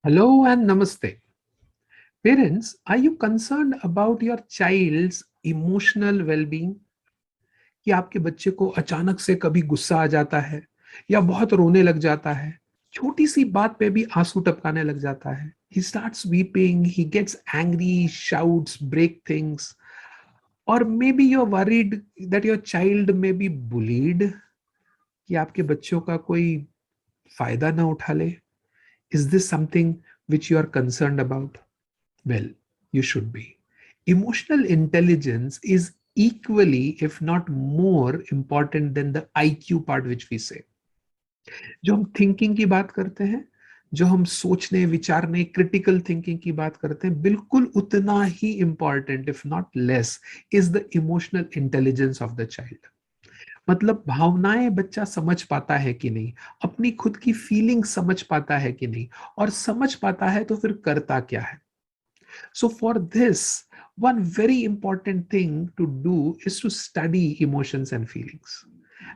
Hello and namaste. Parents, are you concerned about your child's emotional well-being? कि आपके बच्चे को अचानक से कभी गुस्सा आ जाता है या बहुत रोने लग जाता है, छोटी सी बात पे भी आंसू टपकाने लग जाता है. He starts weeping, he gets angry, shouts, break things. Or maybe you're worried that your child may be bullied, कि आपके बच्चों का कोई फायदा ना उठा ले. Is this something which you are concerned about? Well, you should be. Emotional intelligence is equally, if not more, important than the IQ part which we say. जो हम थिंकिंग की बात करते हैं, जो हम सोचने विचारने क्रिटिकल थिंकिंग की बात करते हैं, बिल्कुल उतना ही important if not less is the emotional intelligence of the child. मतलब भावनाएं बच्चा समझ पाता है कि नहीं, अपनी खुद की फीलिंग समझ पाता है कि नहीं, और समझ पाता है तो फिर करता क्या है. So for this, one very important thing to do is to study emotions and feelings.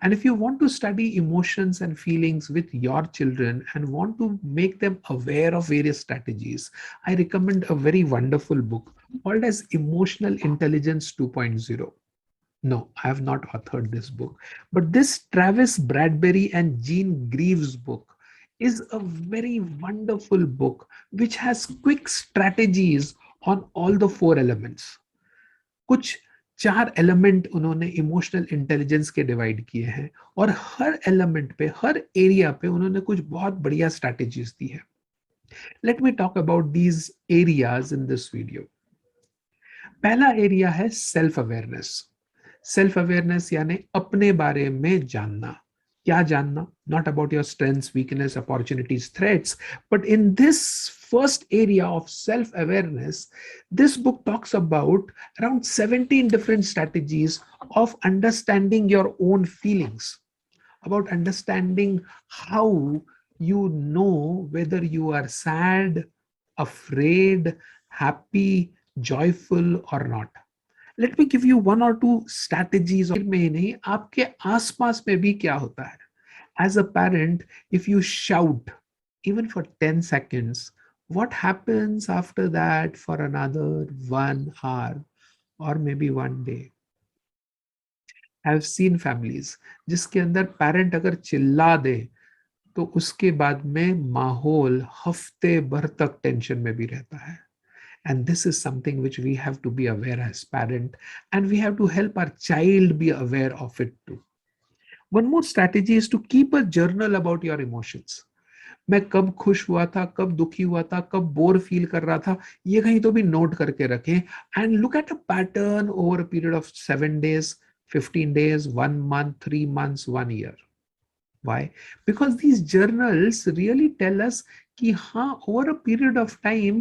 And if you want to study emotions and feelings with your children and want to make them aware of various strategies, I recommend a very wonderful book called as Emotional Intelligence 2.0. No, I have not authored this book, but this Travis Bradbury and Jean Greaves book is a very wonderful book which has quick strategies on all the four elements. कुछ 4 element उन्होंने emotional intelligence के divide किए हैं और हर element पे, हर area पे उन्होंने कुछ बहुत बढ़िया स्ट्रैटेजीज दी है. Let me talk about these areas in this video. पहला एरिया है सेल्फ अवेयरनेस. सेल्फ अवेयरनेस यानी अपने बारे में जानना. क्या जानना? Not about your strengths, weakness, opportunities, threats, but in this first area of self-awareness, this book talks about around 17 different strategies of understanding your own feelings, about understanding how you know whether you are sad, afraid, happy, joyful or not. Let me give you one और to strategies. में ही नहीं, आपके आसपास में भी क्या होता है. As a parent, if you shout even for 10 seconds, what happens after that for another 1 hour or maybe one day? I have seen families जिसके अंदर पेरेंट अगर चिल्ला दे तो उसके बाद में माहौल हफ्ते भर तक टेंशन में भी रहता है. And this is something which we have to be aware as parent, and we have to help our child be aware of it too. One more strategy is to keep a journal about your emotions. मैं कब खुश हुआ था, कब दुखी हुआ था, कब बोर फील कर रहा था, ये कहीं तो भी नोट करके रखें. And look at a pattern over a period of 7 days, 15 days, 1 month, 3 months, 1 year. Why? Because these journals really tell us कि हाँ, over a period of time,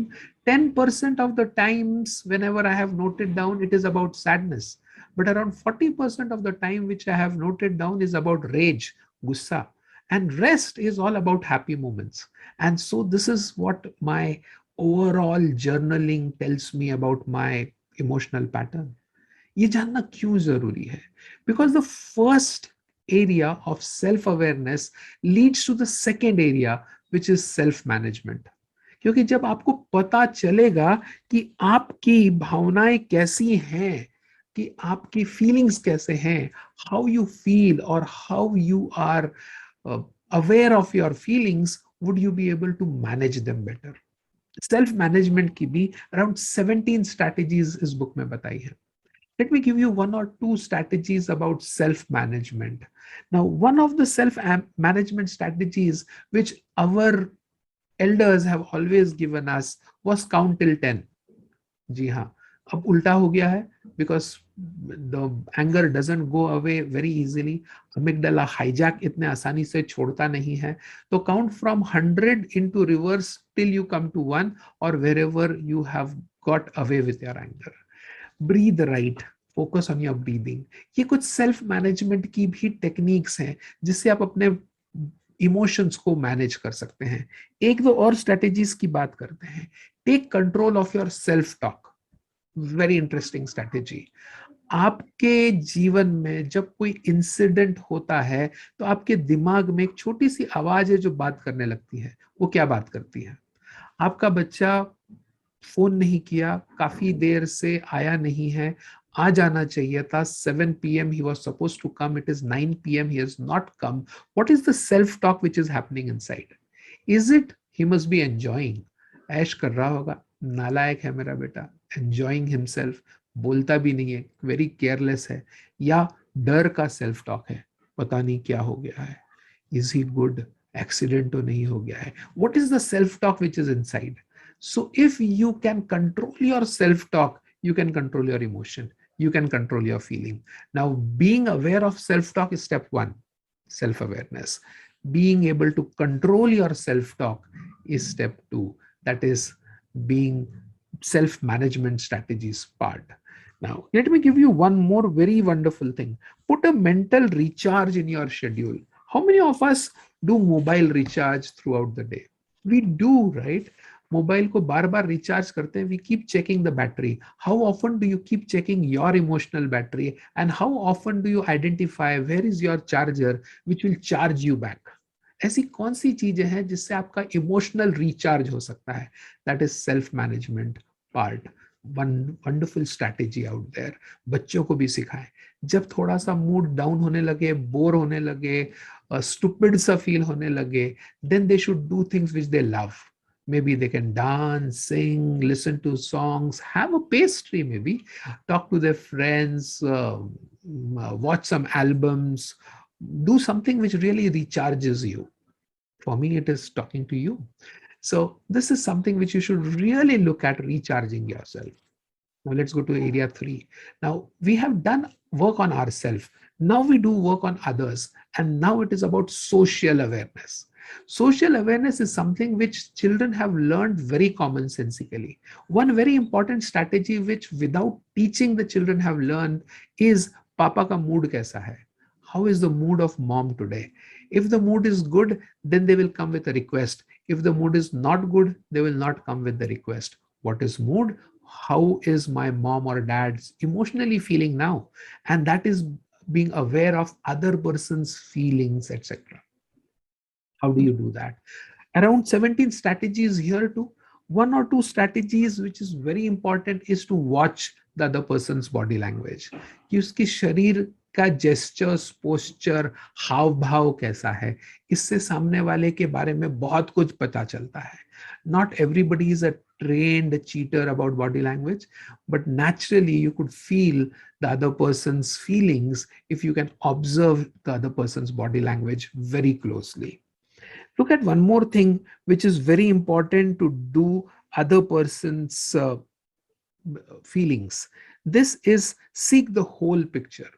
10% of the times whenever I have noted down, it is about sadness. But around 40% of the time which I have noted down is about rage, gussa. And rest is all about happy moments. And so this is what my overall journaling tells me about my emotional pattern. ये जानना क्यों जरूरी है? Because the first area of self-awareness leads to the second area, which is self-management. क्योंकि जब आपको पता चलेगा कि आपकी भावनाएं कैसी हैं, कि आपकी फीलिंग्स कैसे हैं, how you feel or how you are aware of your feelings, would you be able to manage them better? Self management की भी अराउंड 17 स्ट्रैटेजीज इस बुक में बताई है. Let me give you 1 or 2 strategies about self-management. Now, one of the self-management strategies which our elders have always given us was count till 10. जी हाँ, अब उल्टा हो गया है because the anger doesn't go away very easily. Amygdala hijack इतने आसानी से छोड़ता नहीं है. तो count from 100 into reverse till you come to 1 or wherever you have got away with your anger. Breathe right, focus on your breathing. ये कुछ self management की भी टेक्निक्स हैं जिससे आप अपने इमोशंस को मैनेज कर सकते हैं. एक दो और स्ट्रेटेजीज की बात करते हैं. Take control of your self talk. Very interesting strategy. आपके जीवन में जब कोई इंसिडेंट होता है तो आपके दिमाग में एक छोटी सी आवाज है जो बात करने लगती है. वो क्या बात करती है? आपका बच्चा फोन नहीं किया, काफी देर से आया नहीं है, आ जाना चाहिए था, 7 p.m. he was supposed to come, it is 9 p.m. he has not come. What is the self talk which is happening inside? Is it he must be enjoying, ऐश कर रहा होगा, नालायक है मेरा बेटा, enjoying himself, बोलता भी नहीं है, वेरी केयरलेस है, या डर का सेल्फ टॉक है, पता नहीं क्या हो गया है, इज ही गुड, एक्सीडेंट तो नहीं हो गया है? What is the self talk which is inside? So if you can control your self talk, you can control your emotion, you can control your feeling. Now, being aware of self talk is step one, self awareness. Being able to control your self talk is step two, that is being self management strategies part. Now, let me give you one more very wonderful thing. Put a mental recharge in your schedule. How many of us do mobile recharge throughout the day? We do, right? Mobile को बार बार recharge करते हैं, we keep checking the battery. How often do you keep checking your emotional battery, and how often do you identify where is your charger which will charge you back? ऐसी कौन सी चीजें हैं जिससे आपका इमोशनल रिचार्ज हो सकता है? That is self management part. Wonderful strategy out there. बच्चों को भी सिखाएं. जब थोड़ा सा मूड डाउन होने लगे, बोर होने लगे, स्टूपिड सा फील होने लगे, then they should do things which they love. Maybe they can dance, sing, listen to songs, have a pastry, maybe talk to their friends, watch some albums, do something which really recharges you. For me, it is talking to you. So this is something which you should really look at, recharging yourself. Now let's go to area 3. Now we have done work on ourselves. Now we do work on others. And now it is about social awareness. Social awareness is something which children have learned very commonsensically. One very important strategy which without teaching the children have learned is Papa ka mood kaisa hai? How is the mood of mom today? If the mood is good, then they will come with a request. If the mood is not good, they will not come with the request. What is mood? How is my mom or dad emotionally feeling now? And that is being aware of other person's feelings, etc. How do you do that? Around 17 strategies here too. One or two strategies which is very important is to watch the other person's body language. कि उसकी शरीर का gestures, posture, हाव भाव कैसा है, इससे सामने वाले के बारे में बहुत कुछ पता चलता है. Not everybody is a trained cheater about body language, but naturally you could feel the other person's feelings if you can observe the other person's body language very closely. Look at one more thing which is very important to do other person's feelings. This is seek the whole picture.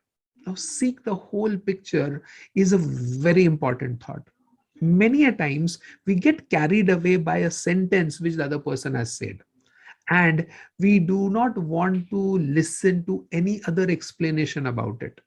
Now, seek the whole picture is a very important thought. Many a times we get carried away by a sentence which the other person has said, and we do not want to listen to any other explanation about it.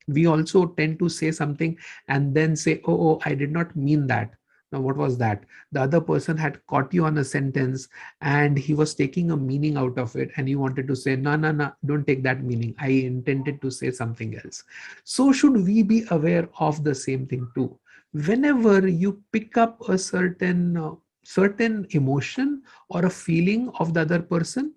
We also tend to say something and then say, oh, I did not mean that. Now, what was that? The other person had caught you on a sentence and he was taking a meaning out of it, and you wanted to say, no, no, no, don't take that meaning. I intended to say something else. So should we be aware of the same thing too? Whenever you pick up a certain emotion or a feeling of the other person,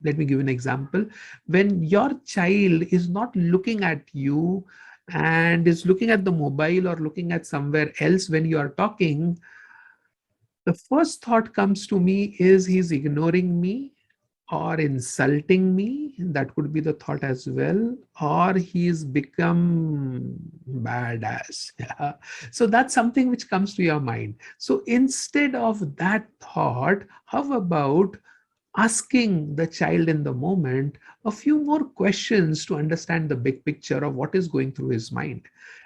let me give an example. When your child is not looking at you and is looking at the mobile or looking at somewhere else when you are talking, the first thought comes to me is he's ignoring me or insulting me. That could be the thought as well. Or he's become badass. Yeah. So that's something which comes to your mind. So instead of that thought, how about asking the child in the moment a few more questions to understand the big picture of what is going through his mind?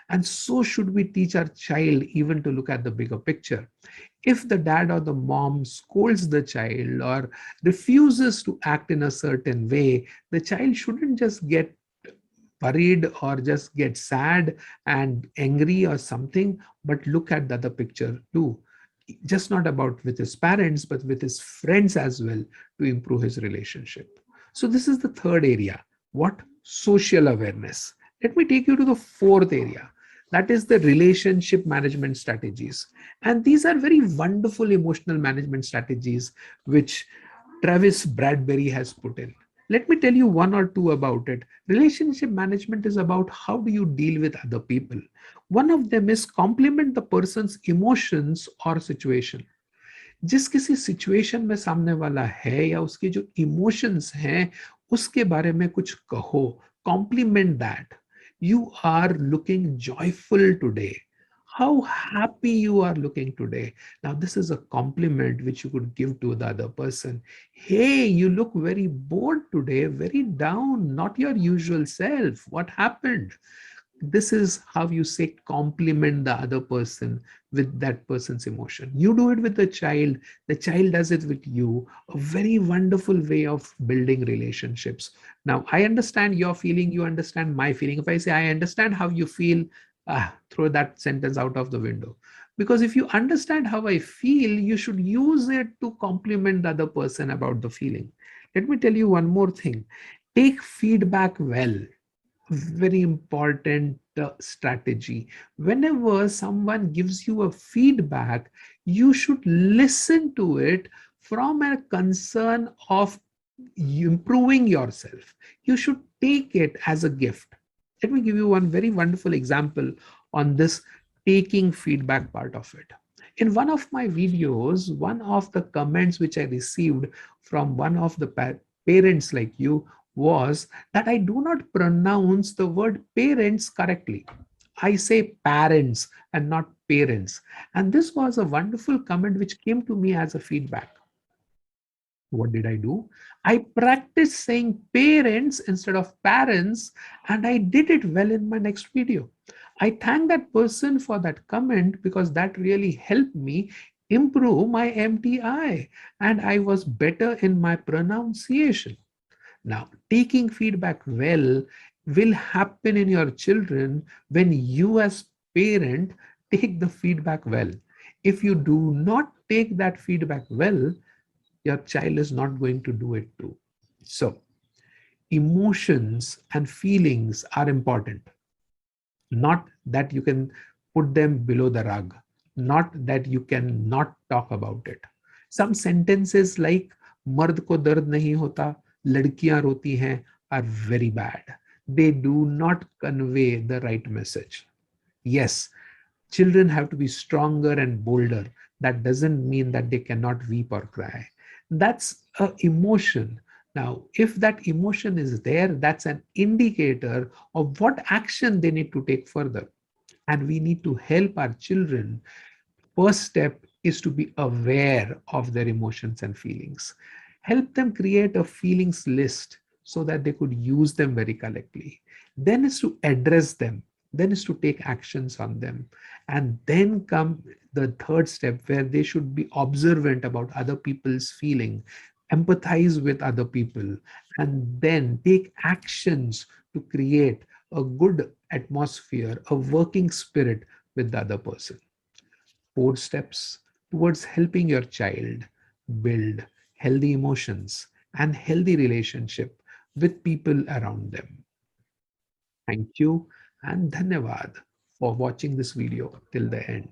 And so should we teach our child even to look at the bigger picture. If the dad or the mom scolds the child or refuses to act in a certain way, the child shouldn't just get worried or just get sad and angry or something, but look at the other picture too. Just not about with his parents, but with his friends as well, to improve his relationship. So this is the third area. What? Social awareness. Let me take you to the fourth area. That is the relationship management strategies. And these are very wonderful emotional management strategies which Travis Bradbury has put in. Let me tell you one or two about it. Relationship management is about how do you deal with other people. One of them is complement the person's emotions or situation. जिस किसी situation में सामने वाला है या उसके जो emotions हैं उसके बारे में कुछ कहो, compliment that. You are looking joyful today. How happy you are looking today. Now, this is a compliment which you could give to the other person. Hey, you look very bored today, very down, not your usual self. What happened? This is how you say compliment the other person with that person's emotion. You do it with the child does it with you. A very wonderful way of building relationships. Now, I understand your feeling, you understand my feeling. If I say I understand how you feel, throw that sentence out of the window. Because if you understand how I feel, you should use it to compliment the other person about the feeling. Let me tell you one more thing. Take feedback well. Very important strategy. Whenever someone gives you a feedback, you should listen to it from a concern of improving yourself. You should take it as a gift. Let me give you one very wonderful example on this taking feedback part of it. In one of my videos, one of the comments which I received from one of the parents like you was that I do not pronounce the word parents correctly. I say parents and not parents. And this was a wonderful comment which came to me as a feedback. What did I do? I practiced saying parents instead of parents, and I did it well in my next video. I thank that person for that comment because that really helped me improve my MTI and I was better in my pronunciation. Now, taking feedback well will happen in your children when you as parent take the feedback well. If you do not take that feedback well, your child is not going to do it too. So, emotions and feelings are important. Not that you can put them below the rug, not that you can not talk about it. Some sentences like मर्द को दर्द नहीं होता, लड़कियां रोती हैं are very bad. They do not convey the right message. Yes, children have to be stronger and bolder. That doesn't mean that they cannot weep or cry. That's an emotion. Now, if that emotion is there, that's an indicator of what action they need to take further. And we need to help our children. First step is to be aware of their emotions and feelings. Help them create a feelings list so that they could use them very correctly. Then is to address them. Then is to take actions on them. And then come the third step where they should be observant about other people's feeling, empathize with other people, and then take actions to create a good atmosphere, a working spirit with the other person. 4 steps towards helping your child build healthy emotions and healthy relationship with people around them. Thank you and dhanyavad for watching this video till the end.